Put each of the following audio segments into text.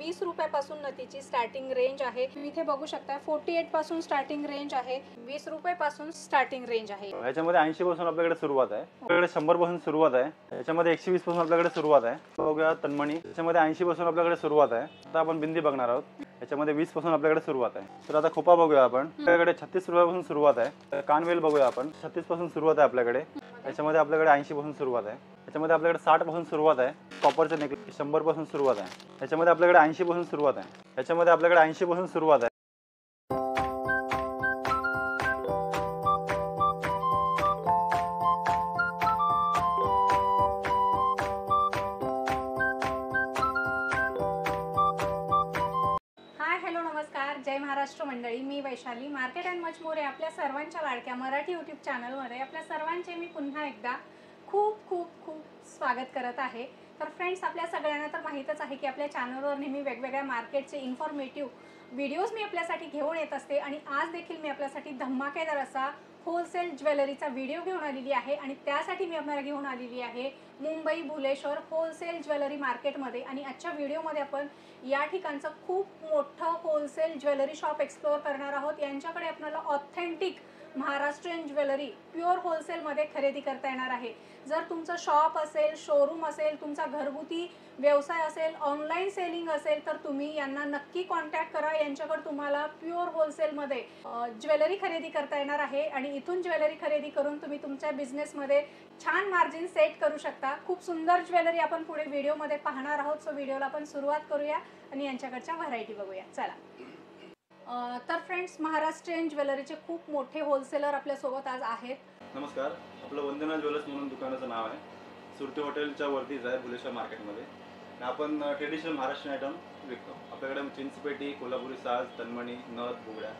20 रुपयापासून नथीची starting range आहे। तुम्ही इथे बघू शकता 48 पासून स्टार्टिंग रेंज आहे, 20 रुपयापासून स्टार्टिंग रेंज आहे। याच्यामध्ये 80 पासून आपल्याकडे सुरुवात आहे, आपल्याकडे 100 पासून सुरुवात आहे, याच्यामध्ये 120 पासून आपल्याकडे सुरुवात आहे। बघूया तन्मणी, याच्यामध्ये 80 पासून आपल्याकडे सुरुवात आहे। आता आपण बिंदी बघणार आहोत, याच्यामध्ये 20 पासून आपल्याकडे सुरुवात आहे। तर आता खोपा बघूया आपण, आपल्याकडे 36 रुपयापासून सुरुवात आहे। कानवेल बघूया आपण, 36 पासून सुरुवात आहे आपल्याकडे, याच्यामध्ये आपल्याकडे 80 पासून सुरुवात आहे। याच्यामध्ये आपल्याकडे 60 पासून सुरुवात आहे। कॉपरचे नेकलेस 100 पासून सुरुवात आहे, याच्यामध्ये आपल्याकडे 80 पासून सुरुवात आहे। याच्यामध्ये आपल्याकडे 80 पासून सुरुवात आहे। हॅलो नमस्कार, जय महाराष्ट्र मंडळी। मी Vaishali, market and much more आपल्या सर्वांच्या लाडक्या मराठी यूट्यूब चॅनलमध्ये आपल्या सर्वांचे मी पुन्हा एकदा खूप खूप खूप स्वागत करत आहे। तर फ्रेंड्स, आपल्या सगळ्यांना तर माहीतच आहे की आपल्या चॅनलवर नेहमी वेगवेगळ्या मार्केटचे इन्फॉर्मेटिव्ह व्हिडिओज मी आपल्यासाठी घेऊन येत असते आणि आज देखील मी आपल्यासाठी धमाकेदार असा होलसेल ज्वेलरीचा व्हिडिओ घेऊन आलेली आहे आणि त्यासाठी मी आपल्याला घेऊन आलेली आहे मुंबई भुलेश्वर होलसेल ज्वेलरी मार्केटमध्ये। आणि आजच्या व्हिडिओमध्ये आपण या ठिकाणचं खूप मोठं होलसेल ज्वेलरी शॉप एक्सप्लोअर करणार आहोत। यांच्याकडे आपल्याला ऑथेंटिक महाराष्ट्रीयन ज्वेलरी प्युअर होलसेलमध्ये खरेदी करता येणार आहे। जर तुमचं शॉप असेल, शोरूम असेल, तुमचा घरगुती व्यवसाय असेल, ऑनलाईन सेलिंग असेल, तर तुम्ही यांना नक्की कॉन्टॅक्ट करा। यांच्याकडे तुम्हाला प्युअर होलसेलमध्ये ज्वेलरी खरेदी करता येणार आहे आणि इथून ज्वेलरी खरेदी करून तुम्ही तुमच्या बिझनेसमध्ये छान मार्जिन सेट करू शकता। खूप सुंदर ज्वेलरी आपण पुढे व्हिडिओमध्ये पाहणार आहोत। सो व्हिडिओला आपण सुरुवात करूया आणि यांच्याकडच्या व्हरायटी बघूया, चला। तर फ्रेंड्स, महाराष्ट्रीयन ज्वेलरीचे खूप मोठे होलसेलर आपल्यासोबत आज आहेत। नमस्कार, आपलं वंदना ज्वेलर्स म्हणून दुकानाचं नाव आहे। सुरती हॉटेलच्या वरतीच आहे भुलेश्वर मार्केटमध्ये। आपण ट्रेडिशनल महाराष्ट्रीयन आयटम विकतो। आपल्याकडे चिंचपेटी, कोल्हापुरी साज, तन्मणी, नथ, बुगड्या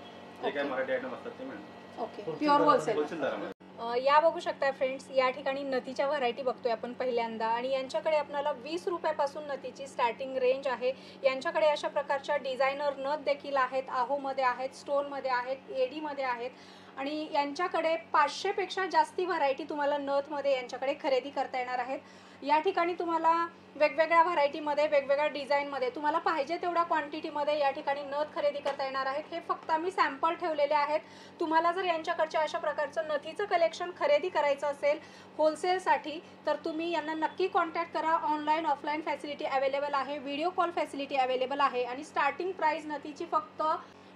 जे काही मराठी आयटम असतात ते मिळतात। Okay, pure wholesale. दरामध्ये या बघू शकता फ्रेंड्स, या ठिकाणी नथीच्या व्हरायटी बघतोय आपण पहिल्यांदा आणि यांच्याकडे आपल्याला 20 रुपयापासून नथीची स्टार्टिंग रेंज आहे। यांच्याकडे अशा प्रकारच्या डिझायनर नथ देखील आहेत, आहोमध्ये आहेत, स्टोनमध्ये आहेत, एडीमध्ये आहेत आणि यांच्याकडे 500 पेक्षा जास्ती व्हरायटी तुम्हाला नथमध्ये यांच्याकडे खरेदी करता येणार आहेत। या ठिकाणी तुम्हाला वेगवेगळ्या व्हरायटीमध्ये, वेगवेगळ्या डिझाईनमध्ये तुम्हाला पाहिजे तेवढ्या क्वांटिटीमध्ये या ठिकाणी नथ खरेदी करता येणार आहेत। हे फक्त आम्ही सॅम्पल ठेवलेले आहेत। तुम्हाला जर यांच्याकडच्या अशा प्रकारचं नथीचं कलेक्शन खरेदी करायचं असेल होलसेलसाठी तर तुम्ही यांना नक्की कॉन्टॅक्ट करा। ऑनलाईन ऑफलाईन फॅसिलिटी अवेलेबल आहे, व्हिडिओ कॉल फॅसिलिटी अवेलेबल आहे आणि स्टार्टिंग प्राईस नथीची फक्त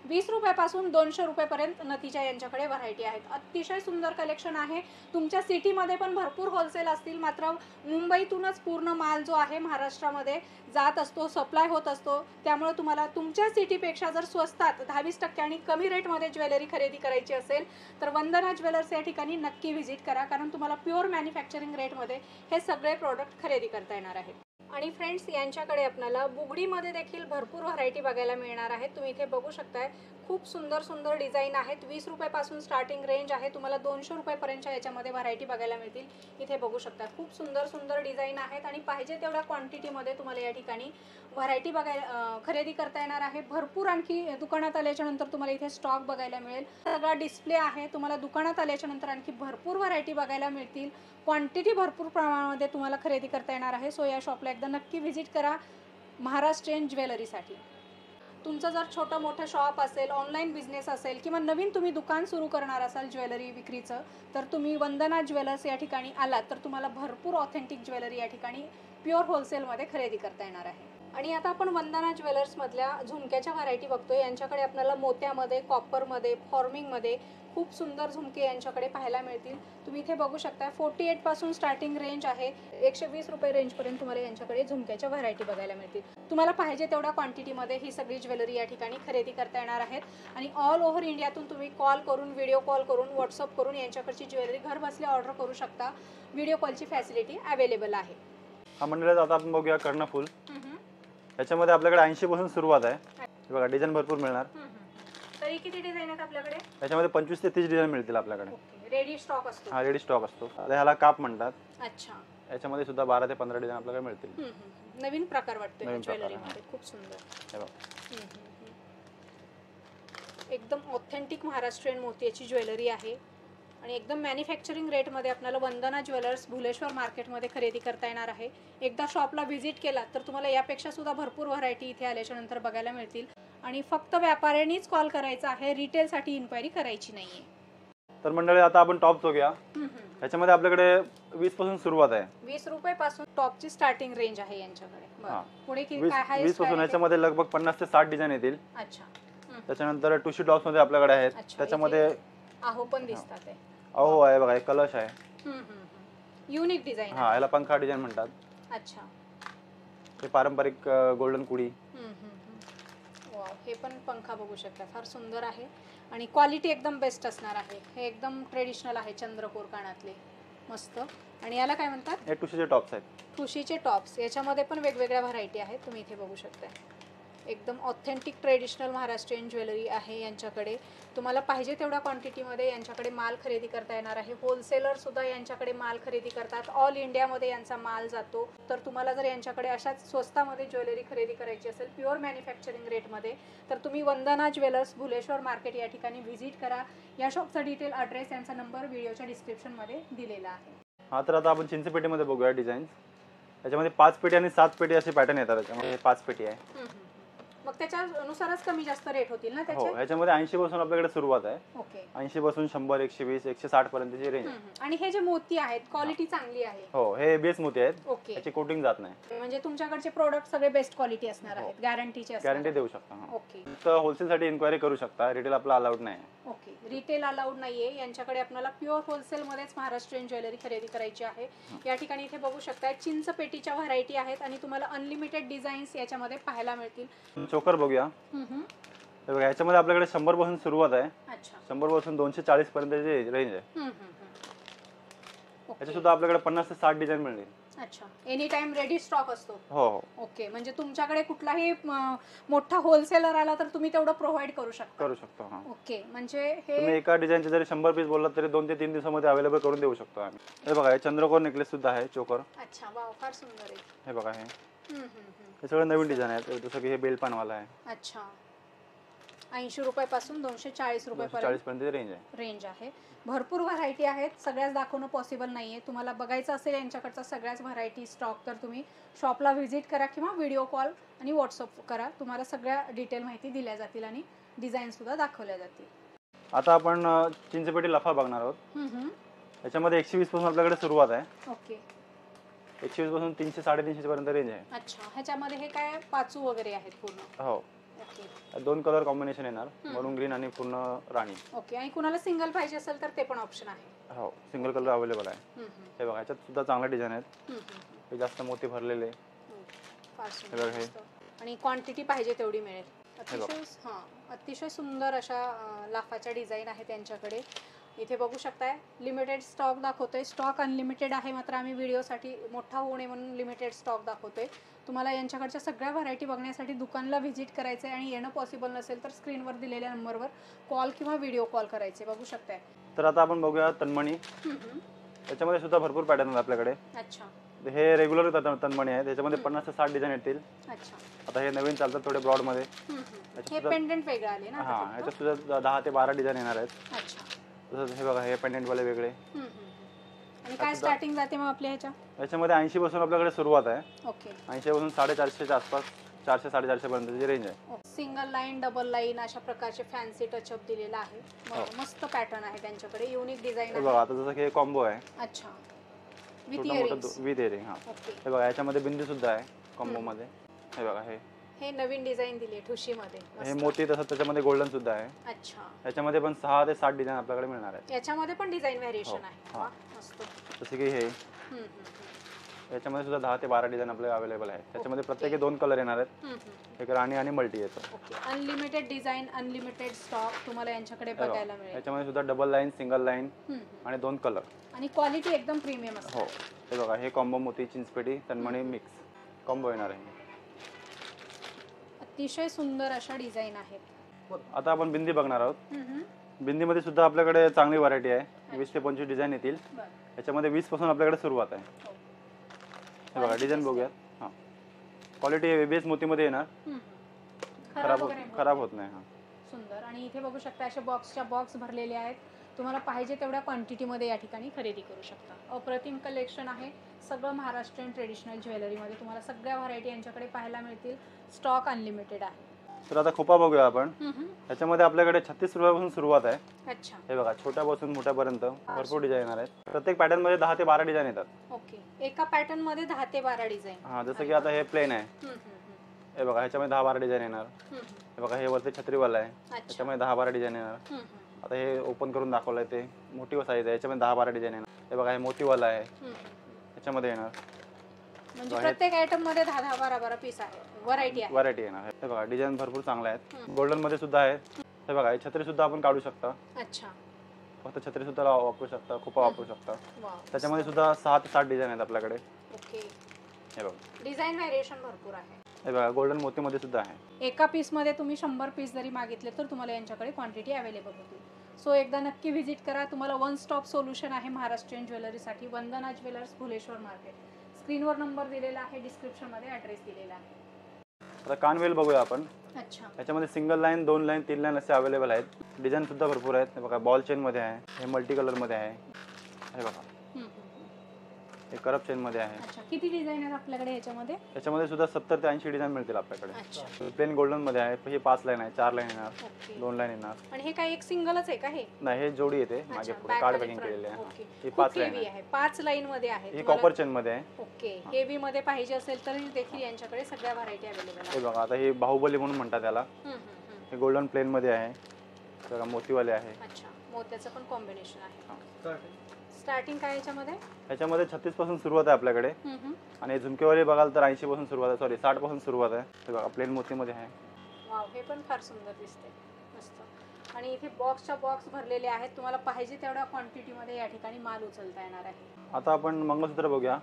20 रुपयापासून 200 रुपयापर्यंत नथीच्या यांच्याकडे व्हरायटी आहेत। अतिशय सुंदर कलेक्शन आहे। तुमच्या सिटीमध्ये पण भरपूर होलसेल असतील, मात्र मुंबईतूनच पूर्ण माल जो आहे महाराष्ट्रामध्ये जात असतो, सप्लाय होत असतो। त्यामुळे तुम्हाला तुमच्या सिटीपेक्षा जर स्वस्तात 10-20% आणि कमी रेटमध्ये ज्वेलरी खरेदी करायची असेल तर वंदना ज्वेलर्स या ठिकाणी नक्की व्हिजिट करा, कारण तुम्हाला प्युअर मॅन्युफॅक्चरिंग रेटमध्ये हे सगळे प्रोडक्ट खरेदी करता येणार आहेत। आणि फ्रेंड्स, यांच्याकडे आपल्याला बुगडीमध्ये देखील भरपूर व्हरायटी बघायला मिळणार आहेत। तुम्ही इथे बघू शकताय खूप सुंदर सुंदर डिझाईन आहेत। 20 रुपयापासून स्टार्टिंग रेंज आहे, तुम्हाला 200 रुपयापर्यंतच्या याच्यामध्ये व्हरायटी बघायला मिळतील। इथे बघू शकता खूप सुंदर सुंदर डिझाईन आहेत आणि पाहिजे तेवढ्या क्वांटिटीमध्ये तुम्हाला या ठिकाणी व्हरायटी बघायला खरेदी करता येणार आहे। भरपूर आणखी दुकानात आल्याच्या नंतर तुम्हाला इथे स्टॉक बघायला मिळेल, सगळा डिस्प्ले आहे। तुम्हाला दुकानात आल्याच्या नंतर आणखी भरपूर व्हरायटी बघायला मिळतील, क्वांटिटी भरपूर प्रमाणामध्ये तुम्हाला खरेदी करता येणार आहे। सो या शॉपला एकदा नक्की व्हिजिट करा महाराष्ट्रीयन ज्वेलरीसाठी। तुमचं जर छोटं मोठं शॉप असेल, ऑनलाईन बिझनेस असेल किंवा नवीन तुम्ही दुकान सुरू करणार असाल ज्वेलरी विक्रीचं, तर तुम्ही वंदना ज्वेलर्स या ठिकाणी आलात तर तुम्हाला भरपूर ऑथेंटिक ज्वेलरी या ठिकाणी प्युअर होलसेलमध्ये खरेदी करता येणार आहे। आणि आता आपण वंदना ज्वेलर्समधल्या झुमक्याच्या व्हरायटी बघतोय। यांच्याकडे आपल्याला मोत्यामध्ये, कॉपरमध्ये, फॉर्मिंगमध्ये खूप सुंदर झुमके यांच्याकडे पाहायला मिळतील। तुम्ही इथे बघू शकता 48 पासून स्टार्टिंग रेंज आहे, 120 रुपये रेंजपर्यंत तुम्हाला यांच्याकडे झुमक्याच्या व्हरायटी बघायला मिळतील। तुम्हाला पाहिजे तेवढ्या क्वांटिटीमध्ये ही सगळी ज्वेलरी या ठिकाणी खरेदी करता येणार आहेत आणि ऑल ओव्हर इंडियातून तुम्ही कॉल करून, व्हिडिओ कॉल करून, व्हॉट्सअप करून यांच्याकडची ज्वेलरी घर बसल्या ऑर्डर करू शकता। व्हिडिओ कॉलची फॅसिलिटी अवेलेबल आहे। हा मंडळी, आता आपण बघूया कर्णफूल। याच्यामध्ये आपल्याकडे 80 पासून सुरुवात आहे। बघा, डिझाईन भरपूर मिळणार। तरी किती डिझाईन आहेत आपल्याकडे? याच्यामध्ये 25 ते 30 डिझाईन मिळतील आपल्याकडे। रेडी स्टॉक असतो? हा, रेडी स्टॉक असतो। ह्याला काप म्हणतात। अच्छा, याच्यामध्ये सुद्धा 12 ते 15 डिझाईन आपल्याकडे मिळतील। नवीन प्रकार वाटतोय ज्वेलरीमध्ये, खूप सुंदर। हे बघा, एकदम ऑथेंटिक महाराष्ट्रीयन मोत्याची ज्वेलरी आहे। आणि एकदम मॅन्युफॅक्चरिंग रेटमध्ये आपल्याला वंदना ज्वेलर्स भुलेश्वर मार्केटमध्ये खरेदी करता येणार आहे. एकदा शॉपला व्हिजिट केला तर तुम्हाला यापेक्षा सुद्धा भरपूर व्हरायटी इथे आल्याच्या नंतर बघायला मिळतील. आणि फक्त व्यापाऱ्यांनीच कॉल करायचा आहे, रिटेलसाठी इन्क्वायरी करायची नाही आहे. तर मंडळी आता आपण टॉप बघूया. ह्याच्यामध्ये आपल्याकडे 20 पासून सुरुवात आहे. 20 रुपयापासून टॉपची स्टार्टिंग रेंज आहे यांच्याकडे. हा. पुढे किती 20 काय आहे? 20 पासून ह्याच्यामध्ये लगभग 50 ते 60 डिझाइन येतील. अच्छा. त्याच्यानंतर टुशी टॉप्स मध्ये आपल्याकडे आहेत. अच्छा, त्याच्यामध्ये आहो पण दिसतात आहे. अहो आहे बघा, एक कलश आहे. Unique design. हा, याला पंखा डिझाइन म्हणतात. अच्छा. हे पारंपरिक गोल्डन कुडी. वाव, हे पण पंखा बघू शकता, फार सुंदर आहे आणि क्वालिटी एकदम बेस्ट असणार आहे. हे एकदम ट्रेडिशनल आहे, चंद्रकोर कानातले मस्त. आणि याला काय म्हणतात? हे टुशीचे टॉप्स आहेत. ठुशीचे टॉप्स. याच्यामध्ये पण वेगवेगळ्या व्हरायटी आहेत, तुम्ही इथे बघू शकता. एकदम ऑथेंटिक ट्रेडिशनल महाराष्ट्रीयन ज्वेलरी आहे यांच्याकडे. तुम्हाला पाहिजे तेवढ्या क्वांटिटीमध्ये यांच्याकडे माल खरेदी करता येणार आहे. होलसेलर सुद्धा यांच्याकडे माल खरेदी करतात. ऑल इंडियामध्ये यांचा माल जातो. तर तुम्हाला जर यांच्याकडे अशाच स्वस्तामध्ये ज्वेलरी खरेदी करायची असेल, प्युअर मॅन्युफॅक्चरिंग रेटमध्ये, तर तुम्ही वंदना ज्वेलर्स भुलेश्वर मार्केट या ठिकाणी व्हिजिट करा. या शॉपचा डिटेल, ॲड्रेस, यांचा नंबर व्हिडिओच्या डिस्क्रिप्शनमध्ये दिलेला आहे. हा, तर आता आपण चिंचपेटीमध्ये बघूया डिझाईन. याच्यामध्ये 5 पेटी आणि 7 पेटी असे पॅटर्न येतात. याच्यामध्ये 5 पेटी आहे. मग त्याच्यानुसारच कमी जास्त रेट होतील ना त्याचे? हो, याच्यामध्ये 80 पासून आपल्याकडे सुरुवात आहे. ओके. 80 पासून 100, 120, 160 पर्यंतची रेंज. आणि हे जे मोती आहेत, क्वालिटी चांगली आहे? हो, हे बेस मोती आहेत. ओके. याची कोटिंग जात नाही. म्हणजे तुमच्याकडचे प्रोडक्ट सगळे बेस्ट क्वालिटी असणार आहेत, गॅरंटीचे असणार? गॅरंटी देऊ शकता. ओके. तर होलसेल साठी इन्क्वायरी करू शकता. रिटेल आपला अलाउड नाही. ओके. रिटेल अलाउड नाहीये यांच्याकडे. आपल्याला प्युअर होलसेल मध्येच महाराष्ट्रीयन ज्वेलरी खरेदी करायची आहे. या ठिकाणी इथे बघू शकता, चिंच पेटीच्या व्हरायटी आहेत आणि तुम्हाला अनलिमिटेड डिझाईन्स याच्यामध्ये पाहायला मिळतील. चोकर बघूया. तर बघा, याच्यामध्ये आपल्याकडे 100 पासून सुरुवात आहे. अच्छा. 100 पासून 240 पर्यंतची रेंज आहे. याच्या सुद्धा आपल्याकडे 50 ते 60 डिझाईन मिळतील. अच्छा. एनी टाइम रेडी स्टॉक असतो? हो हो. ओके. म्हणजे तुमच्याकडे कुठलाही मोठा होलसेलर आला तर तुम्ही तेवढं प्रोव्हाइड करू शकतो? हा. ओके. म्हणजे तुम्ही हे एका डिझाईनचे जरी 100 पीस बोललात तरी 2 ते 3 दिवसामध्ये अवेलेबल करून देऊ शकतो आम्ही. हे बघा, हे चंद्रकोर नेकलेस सुद्धा आहे, चोकर. अच्छा. वाव, फार सुंदर आहे. हे बघा, हे सगळं नवीन डिझाईन आहे. जसं की हे बेलपानवाला आहे. अच्छा. 80 रुपयापासून 240 रुपयापर्यंत 40 पर्यंत रेंज आहे. रेंज आहे. भरपूर व्हरायटी आहेत. सगळ्याच दाखवणं पॉसिबल नाहीये. तुम्हाला बघायचं असेल यांच्याकडचा सगळ्याच व्हरायटी स्टॉक, तर तुम्ही शॉपला व्हिजिट करा किंवा व्हिडिओ कॉल आणि व्हॉट्सअप करा. तुम्हाला सगळ्या डिटेल माहिती दिल्या जातील आणि डिझाईन सुद्धा दाखवल्या जातील. आता आपण चिंचपेटी लफा बघणार आहोत. याच्यामध्ये 120 पासून आपल्याकडे सुरुवात आहे. ओके. 120 पासून 300 350 पर्यंत रेंज आहे. अच्छा. ह्याच्यामध्ये हे काय पाचू वगैरे आहेत पूर्ण? हो. ओके. 2 कलर कॉम्बिनेशन येणार, मरून ग्रीन आणि पूर्ण राणी. ओके. आणि कुणाला सिंगल पाहिजे असेल तर ते पण ऑप्शन आहे? हो, सिंगल कलर अवेलेबल आहे. हे बघा, याच्यात सुद्धा चांगले डिझाईन आहेत. हे जास्त मोती भरलेले. हे आणि क्वांटिटी पाहिजे तेवढी मिळेल. अतिशय सुंदर अशा लाफाच्या डिझाईन आहेत त्यांच्याकडे. इथे बघू शकताय, लिमिटेड स्टॉक दाखवतोय. स्टॉक अनलिमिटेड आहे, मात्र आम्ही व्हिडिओसाठी मोठा होऊ नये म्हणून लिमिटेड स्टॉक दाखवतोय. तुम्हाला यांच्याकडच्या सगळ्या व्हरायटी बघण्यासाठी दुकानला व्हिजिट करायचं आहे आणि येणं पॉसिबल नसेल तर स्क्रीनवर दिलेल्या नंबरवर कॉल किंवा व्हिडिओ कॉल करायचे. बघू शकताय. तर आता आपण बघूया तन्मणी. त्याच्यामध्ये सुद्धा भरपूर पॅटर्न आहेत आपल्याकडे. अच्छा. हे रेग्युलर तन्मणी आहे. त्याच्यामध्ये 50 ते 60 डिझाइन येतील. अच्छा. आता हे नवीन चालतात थोडे ब्रॉड मध्ये. हे पेंडंट वेगळे आले ना? हा, याच्यात सुद्धा 10 ते 12 डिझाइन येणार आहेत. अच्छा. तसंच हे बघा, हे पेंडंट वाले वेगळे. आणि काय स्टार्टिंग जाते मग आपल्या याच्यामध्ये 80 पासून आपल्याकडे सुरुवात आहे. ओके. 80 पासून 450च्या आसपास, 400 450 पर्यंतची रेंज आहे. सिंगल लाईन, डबल लाईन अशा प्रकारचे फॅन्सी टचअप दिलेला आहे. मस्त पॅटर्न आहे त्यांच्याकडे, युनिक डिझाईन आहे. बघा, आता जसं की हे कॉम्बो आहे. अच्छा. विथ छोटा इयरिंग्स. मोठा विथ इयरिंग. हा, हे बघा, याच्यामध्ये बिंदी सुद्धा आहे कॉम्बो मध्ये. हे बघा, हे नवीन डिझाइन दिली आहे ठुशी मध्ये. हे मोती, तसं त्याच्यामध्ये गोल्डन सुद्धा आहे. अच्छा. याच्यामध्ये पण 6 ते 7 डिझाइन आपल्याकडे मिळणार आहेत. याच्यामध्ये पण डिझाइन व्हेरिएशन आहे. वाह, मस्त. जसे की हे याच्यामध्ये सुद्धा 10 ते 12 डिझाइन आपल्याला अवेलेबल आहे. त्याच्यामध्ये प्रत्येकी 2 कलर येणार आहेत. एक राणी आणि मल्टी येतो. अनलिमिटेड डिझाईन, अनलिमिटेड स्टॉक तुम्हाला यांच्याकडे बघायला मिळेल. याच्यामध्ये सुद्धा डबल लाईन, सिंगल लाईन आणि 2 कलर. आणि क्वालिटी एकदम प्रीमियम असते. हो. हे बघा, हे कॉम्बो मोती चिंचपेटी तन्मणी मिक्स कॉम्बो येणार आहे. अतिशय सुंदर अशा डिझाईन आहेत. आता आपण बिंदी बघणार आहोत. बिंदीमध्ये सुद्धा आपल्याकडे चांगली व्हरायटी आहे. 20 ते 25 डिझाईन येतील. याच्यामध्ये 20 पासून आपल्याकडे सुरुवात आहे. हे बघा, डिझाईन बघूयात. हा, क्वालिटी एबीएस मोतीमध्ये येणार, खराब होत नाही. हा, सुंदर. आणि इथे बघू शकता असे बॉक्सच्या बॉक्स भरलेले आहेत. तुम्हाला पाहिजे तेवढ्या क्वांटिटीमध्ये या ठिकाणी खरेदी करू शकता. अप्रतिम कलेक्शन आहे. सगळं महाराष्ट्रीयन ट्रेडिशनल ज्वेलरीमध्ये तुम्हाला सगळ्या व्हरायटी यांच्याकडे पाहायला मिळतील. स्टॉक अनलिमिटेड आहे. तर आता खोपा बघूया आपण. याच्यामध्ये आपल्याकडे 36 रुपयापासून सुरुवात आहे. अच्छा. हे बघा, छोट्यापासून मोठ्यापर्यंत भरपूर डिझाईन आहेत. प्रत्येक पॅटर्न मध्ये 10 ते 12 डिझाईन येतात. ओके. एका पॅटर्न मध्ये 10 ते 12 डिझाईन. हा, जसं की आता हे प्लेन आहे. हे बघा, ह्याच्यामध्ये 10-12 डिझाईन येणार. हे बघा, हे वरती छत्रीवाला आहे. त्याच्यामध्ये 10-12 डिझाईन येणार. आता हे ओपन करून दाखवलंय ते मोठी साईज आहे. याच्यामध्ये 10-12 डिझाईन येणार. हे बघा, हे मोतीवाला आहे. त्याच्यामध्ये येणार. म्हणजे प्रत्येक आयटम मध्ये 10-12 पीस आहे. व्हरायटी आहे. व्हरायटी येणार. हे बघा, डिझाईन भरपूर चांगले आहेत. गोल्डन मध्ये सुद्धा आहेत. हे बघा, हे छत्री सुद्धा आपण काढू शकता. अच्छा. फक्त छत्री सुद्धा वापरू शकता, खोपा वापरू शकता. त्याच्यामध्ये सुद्धा 6 ते 7 डिझाईन आहेत आपल्याकडे. ओके. हे बघा, डिझाईन व्हेरिएशन भरपूर आहे. हे बघा, गोल्डन मोती मध्ये सुद्धा आहे. एका पीस मध्ये तुम्ही 100 पीस जरी मागितले तर तुम्हाला यांच्याकडे क्वांटिटी अवेलेबल होतील. सो एकदा नक्की व्हिजिट करा. तुम्हाला वन स्टॉप सोल्युशन आहे महाराष्ट्रीयन ज्वेलरीसाठी. वंदना ज्वेलर्स, भुलेश्वर मार्केट. स्क्रीनवर नंबर दिलेला आहे, डिस्क्रिप्शन मध्ये ॲड्रेस दिलेला आहे. आता कानवेल बघूया आपण. अच्छा. याच्यामध्ये सिंगल लाईन, 2 लाईन, 3 लाईन असे अवेलेबल आहेत. डिझाईन सुद्धा भरपूर आहेत. हे बघा, बॉल चेन मध्ये आहे. हे मल्टी कलर मध्ये आहे. हे बघा, हे करप चेन मध्ये आहे. अच्छा. किती डिझाईन आहेत आपल्याकडे याच्यामध्ये? याच्यामध्ये सुद्धा 70 ते 80 डिझाईन मिळतील आपल्याकडे. अच्छा. प्लेन गोल्डन मध्ये आहे. हे 5 लाईन आहे, 4 लाईन येणार, ओके. 2 लाईन येणार. आणि हे काय एक सिंगलच आहे का हे? नाही, हे जोडी येते मागे पुढे कार्ड पॅकिंग केलेले आहे. ओके. ही खूप 5 लाईन हेवी आहे. आहे. 5 लाईन मध्ये आहे. ही कॉपर चेन मध्ये आहे. ओके. हेवी मध्ये पाहिजे असेल तर देखील यांच्याकडे सगळ्या व्हरायटी अवेलेबल हे आहेत. बघा, आता हे बाहुबली म्हणून म्हणतात त्याला. हे गोल्डन प्लेन मध्ये आहे. बघा, मोतीवाले आहे. अच्छा. मोत्याचं पण कॉम्बिनेशन आहे. स्टार्टिंग काय याच्यामध्ये? याच्यामध्ये 36 पासून सुरुवात आहे आपल्याकडे. आणि झुमकेवाले बघाल तर 80 पासून सुरुवात आहे. सॉरी, 60 पासून सुरुवात आहे. हे बघा, प्लेन मोती मध्ये आहे. वाव, हे पण फार सुंदर दिसते. मस्त. आणि इथे बॉक्सच्या बॉक्स भरलेले आहेत. तुम्हाला पाहिजे तेवढ्या क्वांटिटी मध्ये या ठिकाणी माल उचलता येणार आहे. आता आपण मंगळसूत्र बघूया.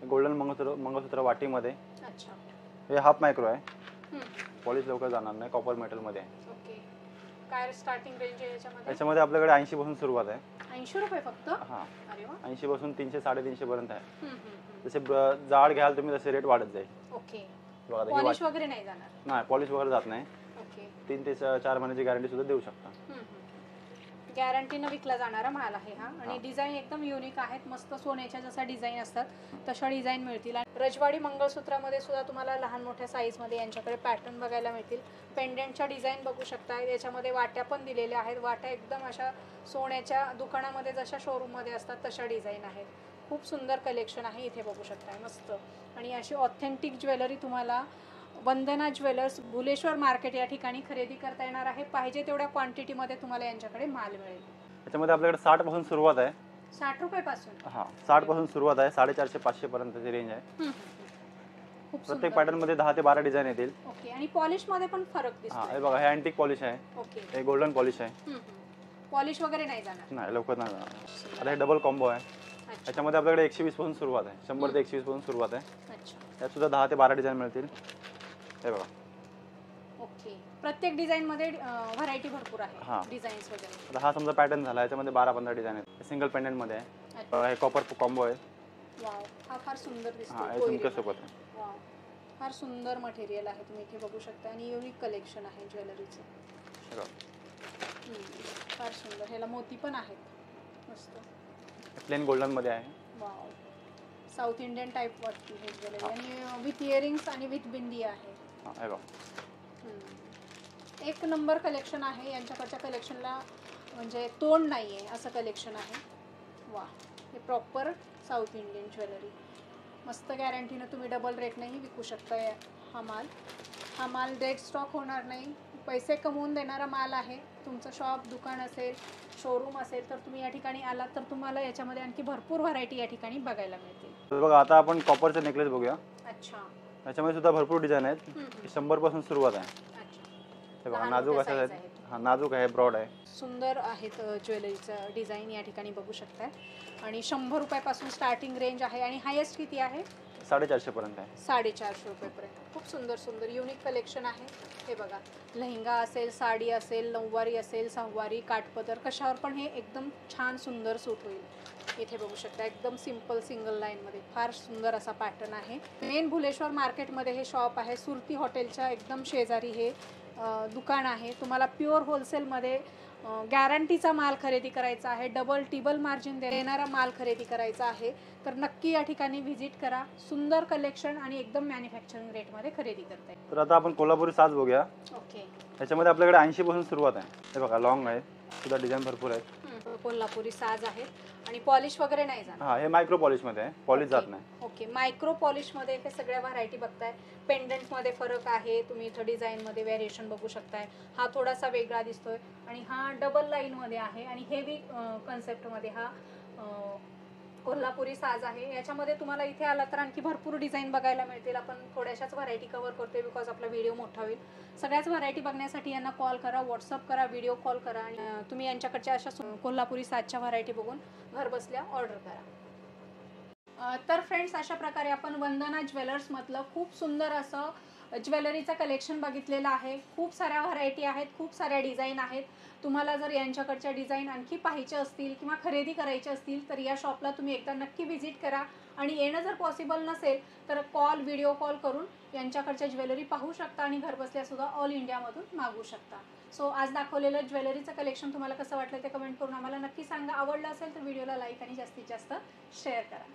गोल्डन मंगळसूत्र वाटीमध्ये. अच्छा. हे हाफ मायक्रो आहे. पॉलिश लवकर जाणार नाही. कॉपर मेटल मध्ये आहे. ओके. काय स्टार्टिंग रेंज आहे याच्यामध्ये? याच्यामध्ये आपल्याकडे 80 पासून सुरुवात आहे. 80 रुपये फक्त? हा, अरे वा. 80 पासून 300-350 पर्यंत आहे. जसे जाड घ्याल तुम्ही तसे रेट वाढत जाईल. ओके. बघा, पॉलिश वगैरे नाही जाणार? नाही, पॉलिश वगैरे जात नाही. ओके. 3 ते 4 महिन्याची गॅरंटी सुद्धा देऊ शकता. गॅरंटीनं विकला जाणारा माल आहे हा. आणि डिझाईन एकदम युनिक आहेत. मस्त सोन्याच्या जसा डिझाईन असतात तशा डिझाईन मिळतील. आणि रजवाडी मंगळसूत्रामध्ये सुद्धा तुम्हाला लहान मोठ्या साईजमध्ये यांच्याकडे पॅटर्न बघायला मिळतील. पेंडेंटच्या डिझाईन बघू शकता. याच्यामध्ये वाट्या पण दिलेल्या आहेत. वाट्या एकदम अशा सोन्याच्या दुकानामध्ये जशा शोरूममध्ये असतात तशा डिझाईन आहेत. खूप सुंदर कलेक्शन आहे. इथे बघू शकता मस्त. आणि अशी ऑथेंटिक ज्वेलरी तुम्हाला वंदना ज्वेलर्स, भुलेश्वर मार्केट या ठिकाणी खरेदी करता येणार आहे. पाहिजे तेवढ्या क्वांटिटीमध्ये तुम्हाला यांच्याकडे माल मिळेल. याच्यामध्ये आपल्याकडे 60 पासून सुरुवात आहे. 60 रुपयापासून? हा, 60 पासून सुरुवात आहे. 450-500 पर्यंतची रेंज आहे. खूप प्रत्येक पॅटर्न मध्ये 10 ते 12 डिझाईन येतील. ओके. आणि पॉलिश मध्ये पण फरक दिसतो? हा, हे बघा, हे अँटिक पॉलिश आहे. ओके. हे गोल्डन पॉलिश आहे. पॉलिश वगैरे नाही जाणार? नाही, लवकर नाही जाणार. आता हे डबल कॉम्बो आहे. याच्यामध्ये आपल्याकडे 120 पासून सुरुवात आहे. 100 ते 120 पासून सुरुवात आहे. अच्छा. यात सुद्धा 10 ते 12 डिझाईन मिळतील. हे बघा. ओके. प्रत्येक डिझाईन मध्ये व्हरायटी भरपूर आहे. हा. डिझाईन्स वगैरे. आता हा समजा पॅटर्न झाला. याच्यामध्ये 12-15 डिझाईन आहेत. सिंगल पेंडेंट मध्ये आहे. हे कॉपर कॉम्बो आहे. वाव, हा फार सुंदर दिसतो. हा, हे झुमक्यासोबत आहे. वाव, फार सुंदर मटेरियल आहे. तुम्ही इथे बघू शकता. आणि युनिक कलेक्शन आहे ज्वेलरीचं. हे बघा, फार सुंदर. ह्याला मोती पण आहेत. मस्त. प्लेन गोल्डन मध्ये आहे. वाव, साऊथ इंडियन टाईप वाटते हे ज्वेलरी. आणि विथ इयरिंग्स आणि विथ बिंदी आहे. हा, हे बघा, एक नंबर कलेक्शन आहे. यांच्याकडच्या कलेक्शनला म्हणजे तोंड नाही आहे असं कलेक्शन आहे. वा, हे प्रॉपर साऊथ इंडियन ज्वेलरी. मस्त गॅरंटीनं तुम्ही डबल रेटनेही विकू शकता हा माल. हा माल डेड स्टॉक होणार नाही. पैसे कमवून देणारा माल आहे. तुमचं शॉप, दुकान असेल, शोरूम असेल तर तुम्ही या ठिकाणी आलात तर तुम्हाला याच्यामध्ये आणखी भरपूर व्हरायटी या ठिकाणी बघायला मिळतील. तर बघा, आता आपण कॉपरचे नेकलेस बघूया. अच्छा. याच्यामध्ये सुद्धा भरपूर डिझाईन आहेत. 100 पासून सुरुवात आहे. हे बघा, नाजूक असं आहे. हा, नाजूक आहे, ब्रॉड आहे. सुंदर आहेत ज्वेलरीचं डिझाईन या ठिकाणी बघू शकताय. आणि 100 रुपयापासून स्टार्टिंग रेंज आहे. आणि हायेस्ट किती आहे? 450 पर्यंत आहे. 450 रुपयेपर्यंत. खूप सुंदर सुंदर युनिक कलेक्शन आहे. हे बघा, लेहंगा असेल, साडी असेल, नऊवारी असेल, सहावारी, काठपदर, कशावर पण हे एकदम छान सुंदर सूट होईल. इथे बघू शकता एकदम सिंपल सिंगल लाईनमध्ये फार सुंदर असा पॅटर्न आहे. मेन भुलेश्वर मार्केटमध्ये हे शॉप आहे. सुरती हॉटेलच्या एकदम शेजारी हे दुकान आहे. तुम्हाला प्युअर होलसेलमध्ये गॅरंटीचा माल खरेदी करायचा आहे, डबल टिबल मार्जिन देणारा माल खरेदी करायचा आहे, तर नक्की या ठिकाणी व्हिजिट करा. सुंदर कलेक्शन आणि एकदम मॅन्युफॅक्चरिंग रेटमध्ये खरेदी करताय. तर आता आपण कोल्हापुरी साज बघूया. ओके. याच्यामध्ये आपल्याकडे 80 पासून सुरुवात आहे. हे बघा लॉंग आहे, सुद्धा डिझाईन भरपूर आहेत. कोल्हापुरी साज आहे आणि पॉलिश वगैरे नाही जाणार. हा, हे मायक्रो पॉलिश मध्ये आहे, पॉलिश जात नाही. ओके, मायक्रो पॉलिश मध्ये हे सगळ्या व्हरायटी बघताय. पेंडंट मध्ये फरक आहे, तुम्ही इथं डिझाईन मध्ये व्हेरिएशन बघू शकताय. हा थोडासा वेगळा दिसतोय आणि हा डबल लाईन मध्ये आहे आणि हेवी कन्सेप्ट मध्ये हा कोल्हापुरी साज आहे. याच्यामध्ये तुम्हाला इथे आला तर आणखी भरपूर डिझाईन बघायला मिळतील. आपण थोड्याशाच व्हरायटी कव्हर करतोय बिकॉज आपला व्हिडिओ मोठा होईल. सगळ्याच व्हरायटी बघण्यासाठी यांना कॉल करा, व्हॉट्सअप करा, व्हिडिओ कॉल करा आणि तुम्ही यांच्याकडच्या अशा कोल्हापुरी साजच्या व्हरायटी बघून घर बसल्या ऑर्डर करा. तर फ्रेंड्स, अशा प्रकारे आपण वंदना ज्वेलर्समधलं खूप सुंदर असं ज्वेलरीचं कलेक्शन बघितलेलं आहे. खूप साऱ्या व्हरायटी आहेत, खूप साऱ्या डिझाईन आहेत. तुम्हाला जर यांच्याकडच्या डिझाईन आणखी पाहायचे असतील किंवा खरेदी करायचे असतील तर या शॉपला तुम्ही एकदा नक्की व्हिजिट करा आणि येणं जर पॉसिबल नसेल तर व्हिडिओ कॉल करून यांच्याकडच्या ज्वेलरी पाहू शकता आणि घरबसल्यासुद्धा ऑल इंडियामधून मागवू शकता. सो आज दाखवलेलं ज्वेलरीचं कलेक्शन तुम्हाला कसं वाटलं ते कमेंट करून आम्हाला नक्की सांगा. आवडलं असेल तर व्हिडिओला लाईक आणि जास्तीत जास्त शेअर करा.